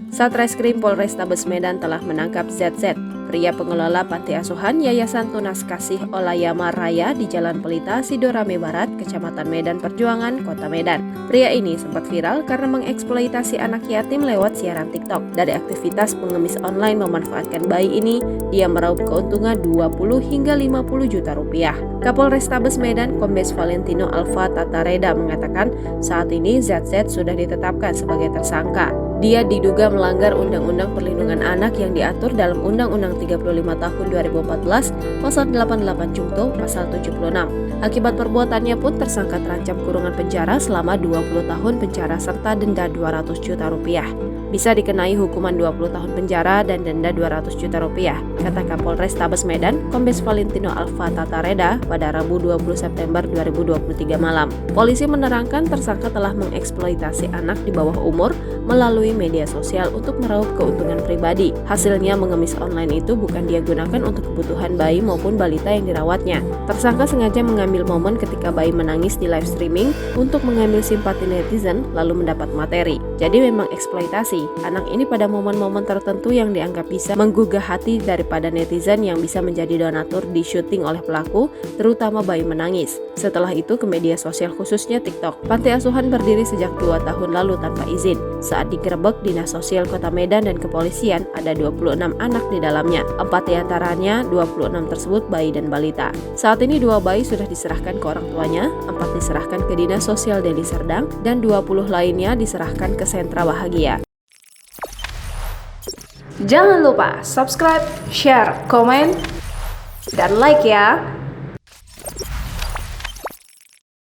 Satreskrim Polrestabes Medan telah menangkap ZZ, pria pengelola panti asuhan Yayasan Tunas Kasih Olayama Raya di Jalan Pelita, Sidorame Barat, Kecamatan Medan Perjuangan, Kota Medan. Pria ini sempat viral karena mengeksploitasi anak yatim lewat siaran TikTok. Dari aktivitas pengemis online memanfaatkan bayi ini, dia meraup keuntungan 20 hingga 50 juta rupiah. Kapolrestabes Medan, Kombes Valentino Alfa Tatareda mengatakan saat ini ZZ sudah ditetapkan sebagai tersangka. Dia diduga melanggar Undang-Undang Perlindungan Anak yang diatur dalam Undang-Undang 35 Tahun 2014, Pasal 88 Jungto, Pasal 76. Akibat perbuatannya pun tersangka terancam kurungan penjara selama 20 tahun penjara serta denda 200 juta rupiah. Bisa dikenai hukuman 20 tahun penjara dan denda 200 juta rupiah, kata Kapolrestabes Medan, Kombes Valentino Alfa Tatareda pada Rabu 20 September 2023 malam. Polisi menerangkan tersangka telah mengeksploitasi anak di bawah umur melalui media sosial untuk meraup keuntungan pribadi. Hasilnya mengemis online itu bukan dia gunakan untuk kebutuhan bayi maupun balita yang dirawatnya. Tersangka sengaja mengambil momen ketika bayi menangis di live streaming untuk mengambil simpati netizen lalu mendapat materi. Jadi memang eksploitasi. Anak ini pada momen-momen tertentu yang dianggap bisa menggugah hati daripada netizen yang bisa menjadi donatur di syuting oleh pelaku, terutama bayi menangis. Setelah itu ke media sosial khususnya TikTok. Panti asuhan berdiri sejak 2 tahun lalu tanpa izin. Saat digerebek Dinas Sosial Kota Medan dan kepolisian, ada 26 anak di dalamnya. 4 diantaranya, 26 tersebut bayi dan balita. Saat ini 2 bayi sudah diserahkan ke orang tuanya, 4 diserahkan ke Dinas Sosial Deli Serdang, dan 20 lainnya diserahkan ke Sentra Bahagia. Jangan lupa subscribe, share, komen, dan like ya!